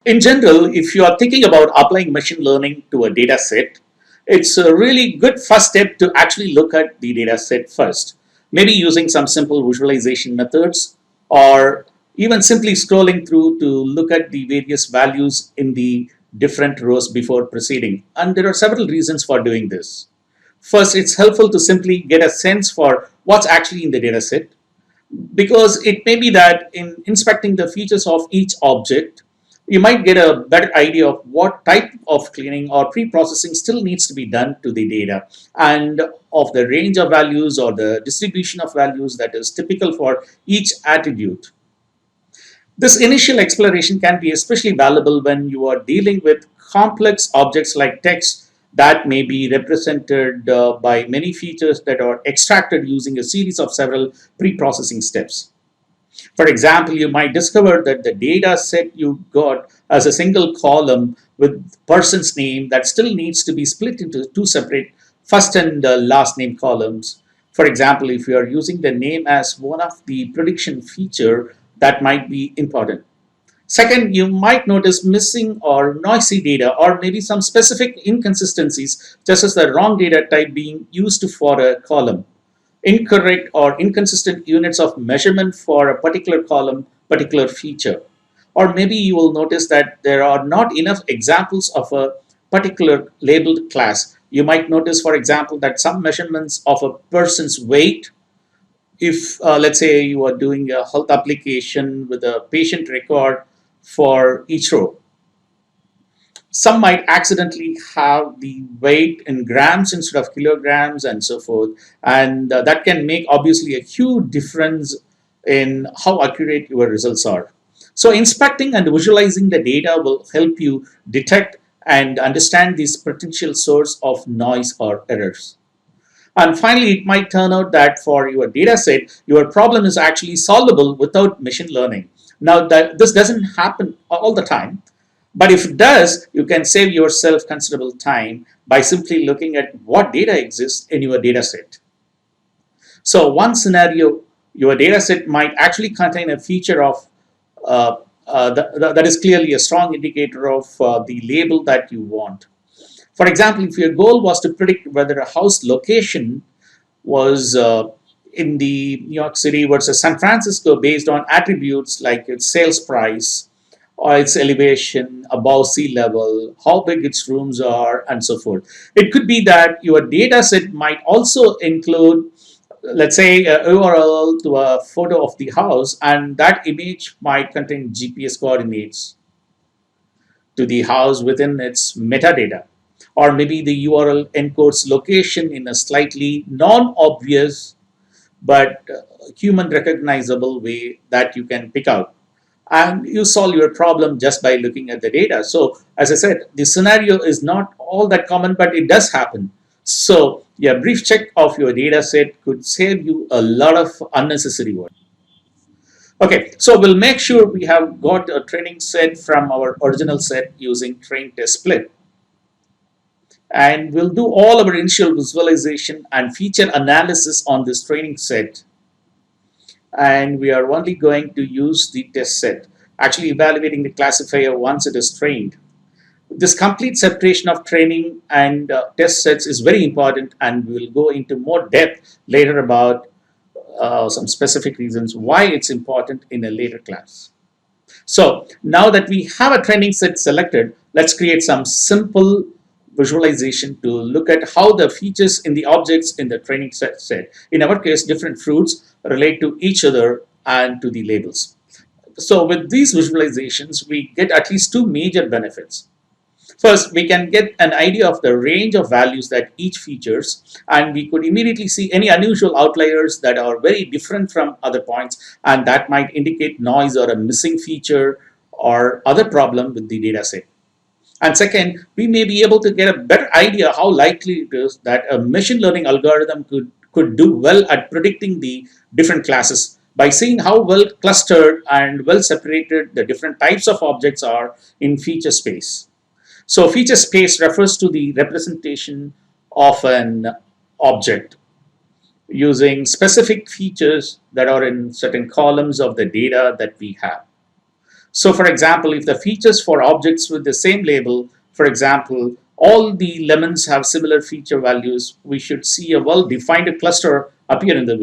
In general, if you are thinking about applying machine learning to a data set, it's a really good first step to actually look at the data set first. Maybe using some simple visualization methods, or even simply scrolling through to look at the various values in the different rows before proceeding. And there are several reasons for doing this. First, it's helpful to simply get a sense for what's actually in the data set, because it may be that in inspecting the features of each object, you might get a better idea of what type of cleaning or pre-processing still needs to be done to the data, and of the range of values or the distribution of values that is typical for each attribute. This initial exploration can be especially valuable when you are dealing with complex objects like text that may be represented by many features that are extracted using a series of several pre-processing steps. For example, you might discover that the data set you got as a single column with person's name that still needs to be split into two separate first and last name columns. For example, if you are using the name as one of the prediction feature, that might be important. Second, you might notice missing or noisy data, or maybe some specific inconsistencies, just as the wrong data type being used for a column, incorrect or inconsistent units of measurement for a particular column, particular feature. Or maybe you will notice that there are not enough examples of a particular labeled class. You might notice, for example, that some measurements of a person's weight, if let's say you are doing a health application with a patient record for each row, some might accidentally have the weight in grams instead of kilograms and so forth, and that can make obviously a huge difference in how accurate your results are. So inspecting and visualizing the data will help you detect and understand this potential source of noise or errors. And finally, it might turn out that for your data set, your problem is actually solvable without machine learning. Now, that this doesn't happen all the time, but if it does, you can save yourself considerable time by simply looking at what data exists in your data set. So one scenario, your data set might actually contain a feature of that is clearly a strong indicator of the label that you want. For example, if your goal was to predict whether a house location was in the New York City versus San Francisco based on attributes like its sales price or its elevation above sea level, how big its rooms are, and so forth. It could be that your data set might also include, let's say, a URL to a photo of the house, and that image might contain GPS coordinates to the house within its metadata. Or maybe the URL encodes location in a slightly non obvious but human recognizable way that you can pick out. And you solve your problem just by looking at the data. So, as I said, the scenario is not all that common, but it does happen. So, yeah, brief check of your data set could save you a lot of unnecessary work. Okay, so we'll make sure we have got a training set from our original set using train test split. And we'll do all our initial visualization and feature analysis on this training set. And we are only going to use the test set, actually evaluating the classifier once it is trained. This complete separation of training and test sets is very important, and we will go into more depth later about some specific reasons why it's important in a later class. So now that we have a training set selected, let's create some simple visualization to look at how the features in the objects in the training set, in our case, different fruits, relate to each other and to the labels. So with these visualizations, we get at least two major benefits. First, we can get an idea of the range of values that each features, and we could immediately see any unusual outliers that are very different from other points, and that might indicate noise or a missing feature or other problem with the data set. And second, we may be able to get a better idea how likely it is that a machine learning algorithm could do well at predicting the different classes by seeing how well clustered and well separated the different types of objects are in feature space. So feature space refers to the representation of an object using specific features that are in certain columns of the data that we have. So for example, if the features for objects with the same label, for example, all the lemons have similar feature values, we should see a well-defined cluster appear in the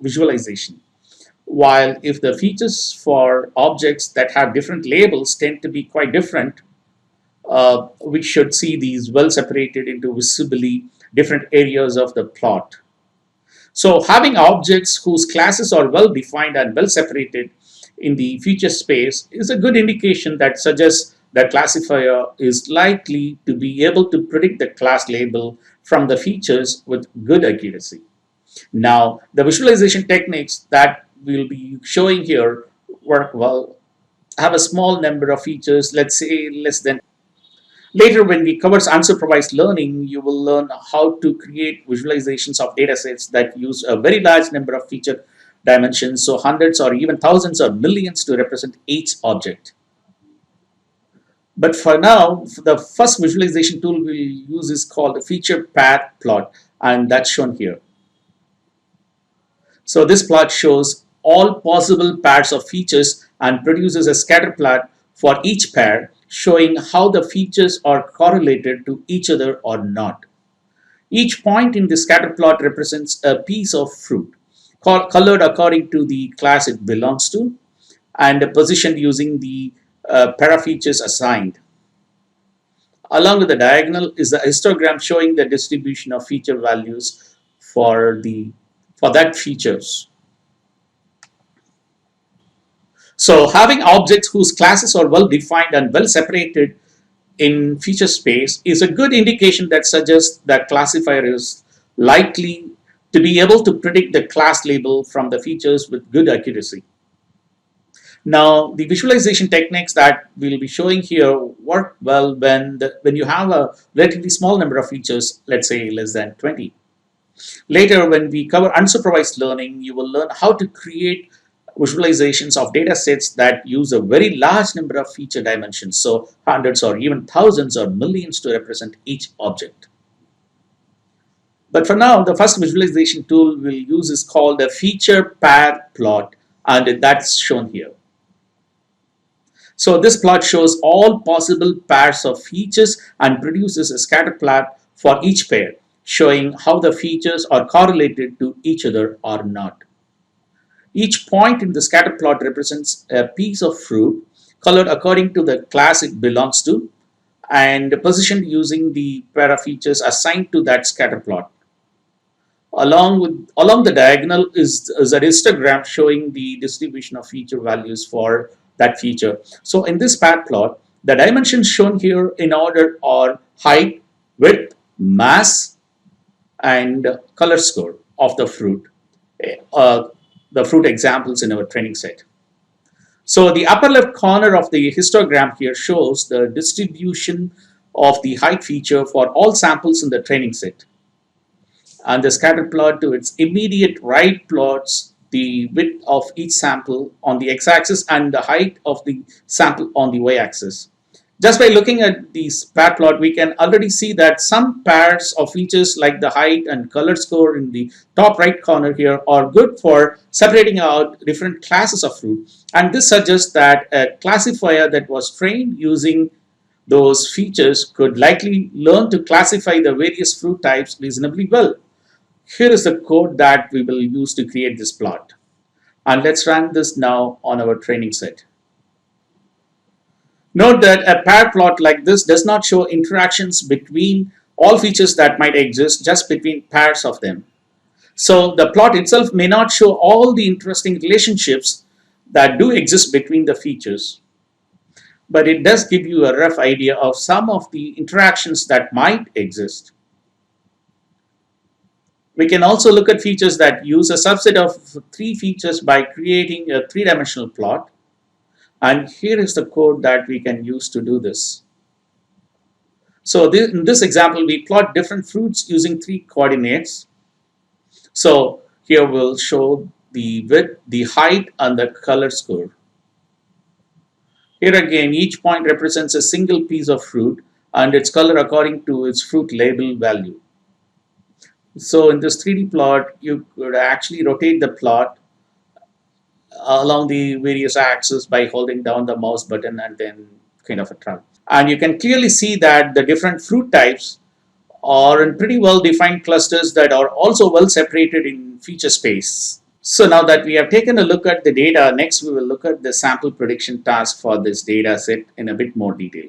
visualization. While if the features for objects that have different labels tend to be quite different, we should see these well separated into visibly different areas of the plot. So having objects whose classes are well defined and well separated in the feature space is a good indication that suggests that classifier is likely to be able to predict the class label from the features with good accuracy. Now, the visualization techniques that we'll be showing here work well, have a small number of features, let's say less than. Later, when we cover unsupervised learning, you will learn how to create visualizations of data sets that use a very large number of feature dimensions, so hundreds or even thousands or millions to represent each object. But for now, the first visualization tool we'll use is called the feature path plot, and that's shown here. So this plot shows all possible pairs of features and produces a scatter plot for each pair, showing how the features are correlated to each other or not. Each point in the scatter plot represents a piece of fruit, colored according to the class it belongs to, and positioned using the parafeatures assigned. Along with the diagonal is the histogram showing the distribution of feature values for that features. So having objects whose classes are well defined and well separated in feature space is a good indication that suggests that classifier is likely to be able to predict the class label from the features with good accuracy. Now, the visualization techniques that we'll be showing here work well when you have a relatively small number of features, let's say less than 20. Later, when we cover unsupervised learning, you will learn how to create visualizations of data sets that use a very large number of feature dimensions, so hundreds or even thousands or millions to represent each object. But for now, the first visualization tool we'll use is called a feature pair plot, and that's shown here. So this plot shows all possible pairs of features and produces a scatter plot for each pair, showing how the features are correlated to each other or not. Each point in the scatter plot represents a piece of fruit colored according to the class it belongs to and positioned using the parafeatures assigned to that scatter plot. Along the diagonal is a histogram showing the distribution of feature values for that feature. So in this path plot, the dimensions shown here in order are height, width, mass, and color score of the fruit. The fruit examples in our training set. So the upper left corner of the histogram here shows the distribution of the height feature for all samples in the training set. And the scatter plot to its immediate right plots the width of each sample on the x-axis and the height of the sample on the y-axis. Just by looking at this pair plot, we can already see that some pairs of features like the height and color score in the top right corner here are good for separating out different classes of fruit. And this suggests that a classifier that was trained using those features could likely learn to classify the various fruit types reasonably well. Here is the code that we will use to create this plot. And let's run this now on our training set. Note that a pair plot like this does not show interactions between all features that might exist, just between pairs of them. So the plot itself may not show all the interesting relationships that do exist between the features, but it does give you a rough idea of some of the interactions that might exist. We can also look at features that use a subset of three features by creating a three-dimensional plot. And here is the code that we can use to do this. So in this example, we plot different fruits using three coordinates. So here we'll show the width, the height, and the color score. Here again, each point represents a single piece of fruit and its color according to its fruit label value. So in this 3D plot, you could actually rotate the plot along the various axes by holding down the mouse button and then kind of a trunk. And you can clearly see that the different fruit types are in pretty well defined clusters that are also well separated in feature space. So now that we have taken a look at the data, next we will look at the sample prediction task for this data set in a bit more detail.